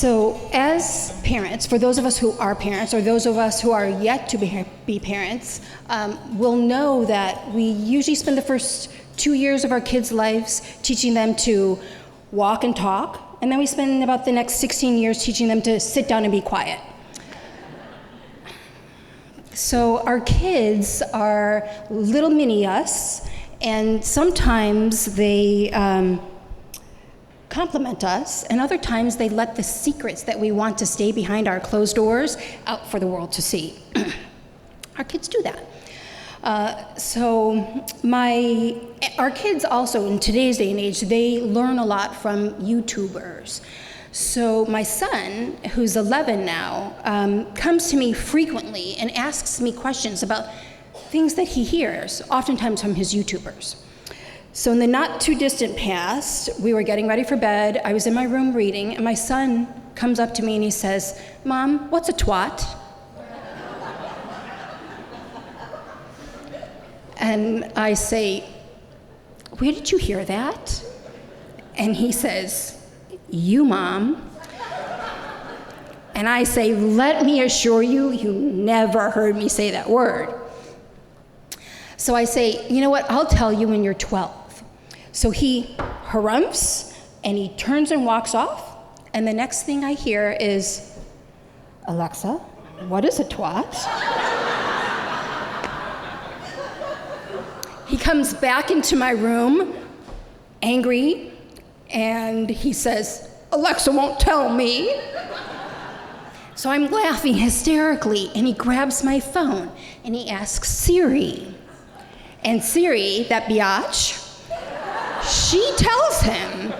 So as parents, for those of us who are parents, or those of us who are yet to be parents, will know that we usually spend the first 2 years of our kids' lives teaching them to walk and talk, and then we spend about the next 16 years teaching them to sit down and be quiet. So our kids are little mini us, and sometimes they compliment us, and other times they let the secrets that we want to stay behind our closed doors out for the world to see. Our kids do that. Our kids also, in today's day and age, they learn a lot from YouTubers. So my son, who's 11 now, comes to me frequently and asks me questions about things that he hears, oftentimes from his YouTubers. So in the not too distant past, we were getting ready for bed, I was in my room reading, and my son comes up to me and he says, "Mom, what's a twat?" And I say, "Where did you hear that?" And he says, "You, Mom." And I say, "Let me assure you, you never heard me say that word." So I say, "You know what, I'll tell you when you're 12. So he harumphs, and he turns and walks off, and the next thing I hear is, "Alexa, what is a twat?" He comes back into my room, angry, and he says, "Alexa won't tell me." So I'm laughing hysterically, and he grabs my phone, and he asks Siri. And Siri, that biatch, she tells him,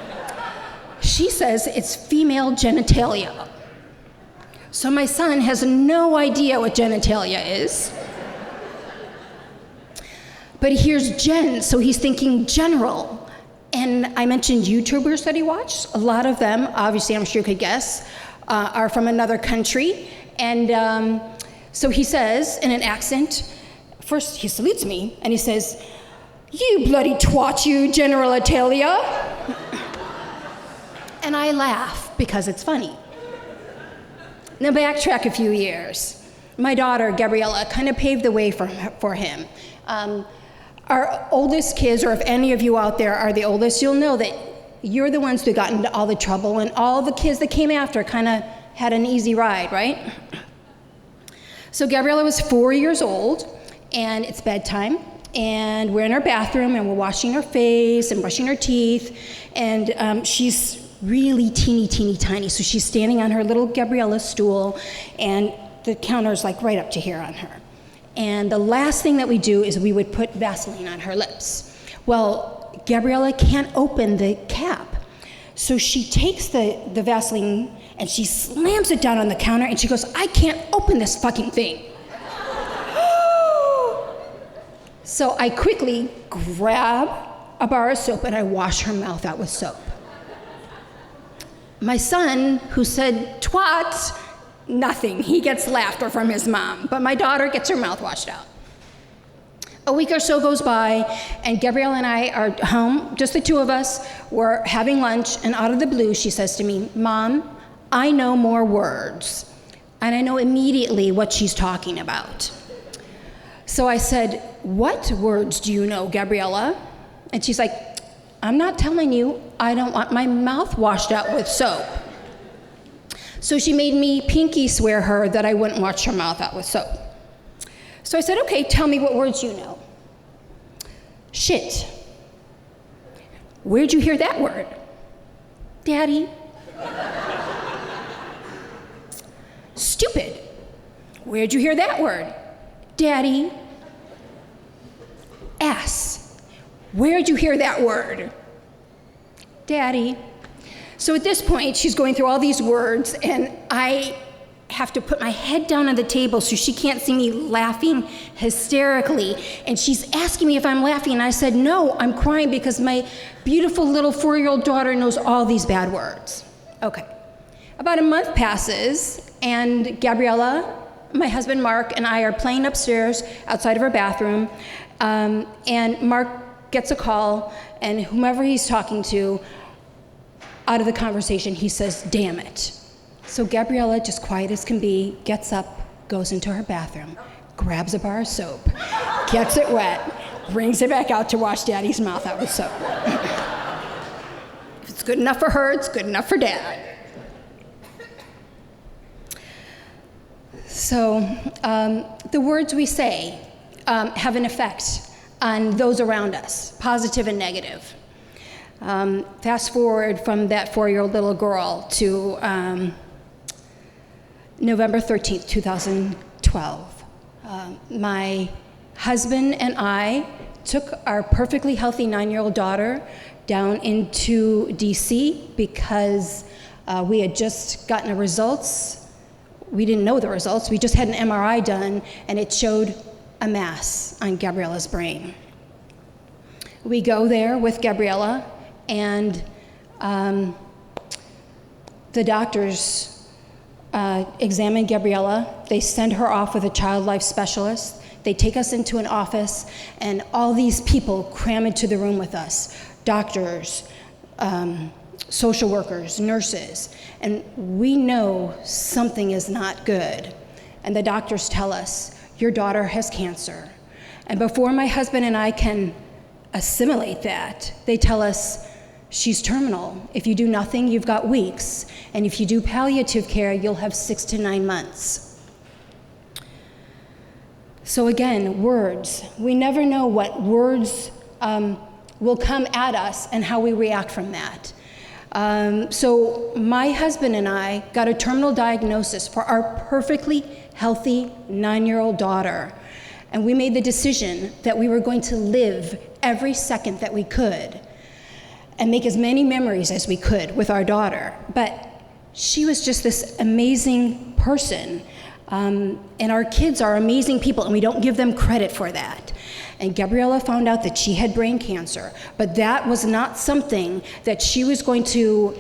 she says it's female genitalia. So my son has no idea what genitalia is. But he hears gen, so he's thinking general. And I mentioned YouTubers that he watched. A lot of them, obviously I'm sure you could guess, are from another country. And so he says, in an accent, first he salutes me, and he says, "You bloody twat, you, General Italia." And I laugh because it's funny. Now backtrack a few years. My daughter, Gabriella, kind of paved the way for him. Our oldest kids, or if any of you out there are the oldest, you'll know that you're the ones who got into all the trouble, and all the kids that came after kind of had an easy ride, right? So Gabriella was 4 years old, and it's bedtime, and we're in our bathroom, and we're washing her face and brushing her teeth, and she's really teeny, teeny, tiny, so she's standing on her little Gabriella stool, and the counter's like right up to here on her. And the last thing that we do is we would put Vaseline on her lips. Well, Gabriella can't open the cap, so she takes the Vaseline and she slams it down on the counter, and she goes, "I can't open this fucking thing." So I quickly grab a bar of soap and I wash her mouth out with soap. My son, who said twat, nothing. He gets laughter from his mom, but my daughter gets her mouth washed out. A week or so goes by, and Gabrielle and I are home, just the two of us. We're having lunch, and out of the blue, she says to me, "Mom, I know more words." And I know immediately what she's talking about. So I said, "What words do you know, Gabriella?" And she's like, "I'm not telling you. I don't want my mouth washed out with soap." So she made me pinky swear her that I wouldn't wash her mouth out with soap. So I said, "Okay, tell me what words you know." "Shit." "Where'd you hear that word?" "Daddy." "Stupid." "Where'd you hear that word?" "Daddy." "Ass." "Where'd you hear that word?" "Daddy." So at this point, she's going through all these words, and I have to put my head down on the table so she can't see me laughing hysterically. And she's asking me if I'm laughing, and I said, "No, I'm crying because my beautiful little 4-year-old daughter knows all these bad words." Okay. About a month passes, and Gabriella, my husband Mark, and I are playing upstairs outside of her bathroom, and Mark gets a call, and whomever he's talking to, out of the conversation, he says, "Damn it." So Gabriella, just quiet as can be, gets up, goes into her bathroom, grabs a bar of soap, gets it wet, brings it back out to wash Daddy's mouth out with soap. If it's good enough for her, it's good enough for Dad. So the words we say have an effect on those around us, positive and negative. Fast forward from that 4-year-old little girl to November 13th, 2012. My husband and I took our perfectly healthy 9-year-old daughter down into DC because we had just gotten the results. We didn't know the results. We just had an MRI done, and it showed a mass on Gabriella's brain. We go there with Gabriella, and the doctors examine Gabriella. They send her off with a child life specialist. They take us into an office, and all these people cram into the room with us. Doctors, social workers, nurses, and we know something is not good. And the doctors tell us, your daughter has cancer. And before my husband and I can assimilate that, they tell us, she's terminal. If you do nothing, you've got weeks. And if you do palliative care, you'll have 6 to 9 months. So again, words. We never know what words will come at us and how we react from that. So my husband and I got a terminal diagnosis for our perfectly healthy 9-year-old daughter. And we made the decision that we were going to live every second that we could and make as many memories as we could with our daughter. But she was just this amazing person. And our kids are amazing people, and we don't give them credit for that. And Gabriella found out that she had brain cancer, but that was not something that she was going to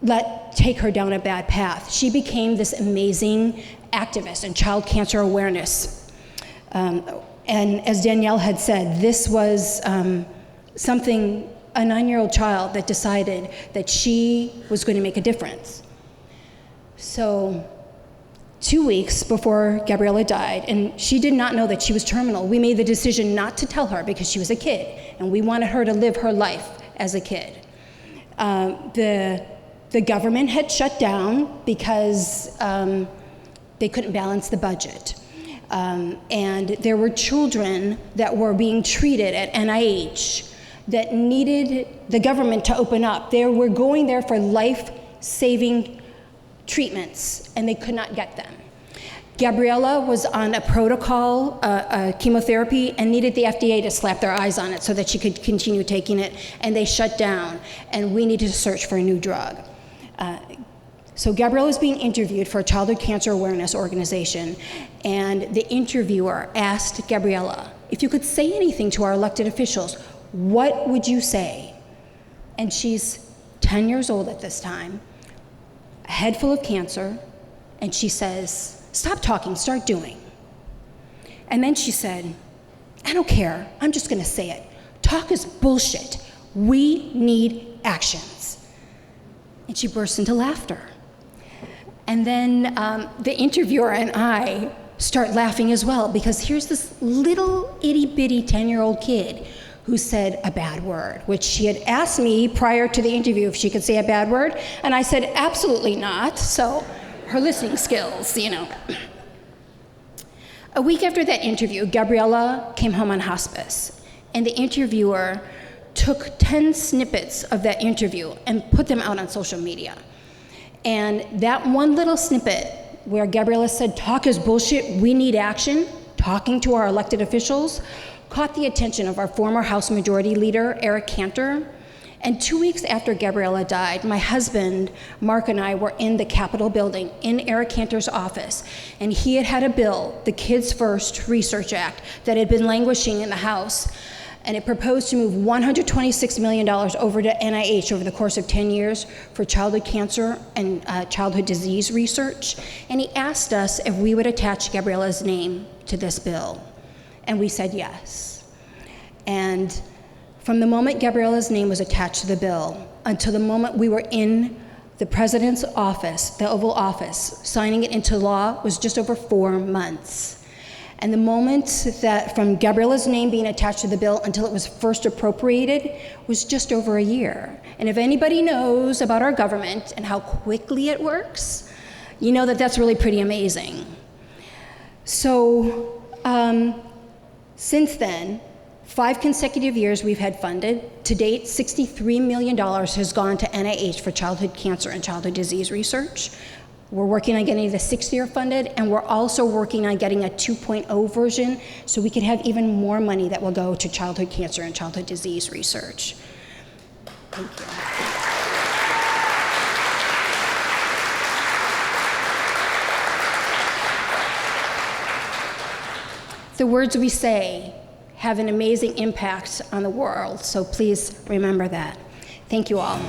let take her down a bad path. She became this amazing activist in child cancer awareness. And as Danielle had said, this was something, a 9-year-old child that decided that she was going to make a difference. So 2 weeks before Gabriella died, and she did not know that she was terminal, we made the decision not to tell her because she was a kid, and we wanted her to live her life as a kid. The government had shut down because they couldn't balance the budget. And there were children that were being treated at NIH that needed the government to open up. They were going there for life-saving treatments, and they could not get them. Gabriella was on a protocol, chemotherapy, and needed the FDA to slap their eyes on it so that she could continue taking it, and they shut down, and we needed to search for a new drug. So Gabriella was being interviewed for a childhood cancer awareness organization, and the interviewer asked Gabriella, if you could say anything to our elected officials, what would you say? And she's 10 years old at this time, a head full of cancer, and she says, stop talking, start doing. And then she said, I don't care, I'm just gonna say it. Talk is bullshit. We need actions. And she burst into laughter. And then the interviewer and I start laughing as well, because here's this little itty bitty 10-year-old kid who said a bad word, which she had asked me prior to the interview if she could say a bad word, and I said absolutely not, so her listening skills, you know. A week after that interview, Gabriella came home on hospice, and the interviewer took 10 snippets of that interview and put them out on social media. And that one little snippet where Gabriella said, talk is bullshit, we need action, talking to our elected officials, caught the attention of our former House Majority Leader, Eric Cantor. And 2 weeks after Gabriella died, my husband, Mark, and I were in the Capitol building in Eric Cantor's office, and he had a bill, the Kids First Research Act, that had been languishing in the House, and it proposed to move $126 million over to NIH over the course of 10 years for childhood cancer and childhood disease research. And he asked us if we would attach Gabriella's name to this bill. And we said yes. And from the moment Gabriella's name was attached to the bill until the moment we were in the president's office, the Oval Office, signing it into law was just over 4 months. And the moment that from Gabriella's name being attached to the bill until it was first appropriated was just over a year. And if anybody knows about our government and how quickly it works, you know that that's really pretty amazing. So since then, 5 consecutive years we've had funded. To date, $63 million has gone to NIH for childhood cancer and childhood disease research. We're working on getting the 6th year funded, and we're also working on getting a 2.0 version so we could have even more money that will go to childhood cancer and childhood disease research. Thank you. The words we say have an amazing impact on the world, so please remember that. Thank you all.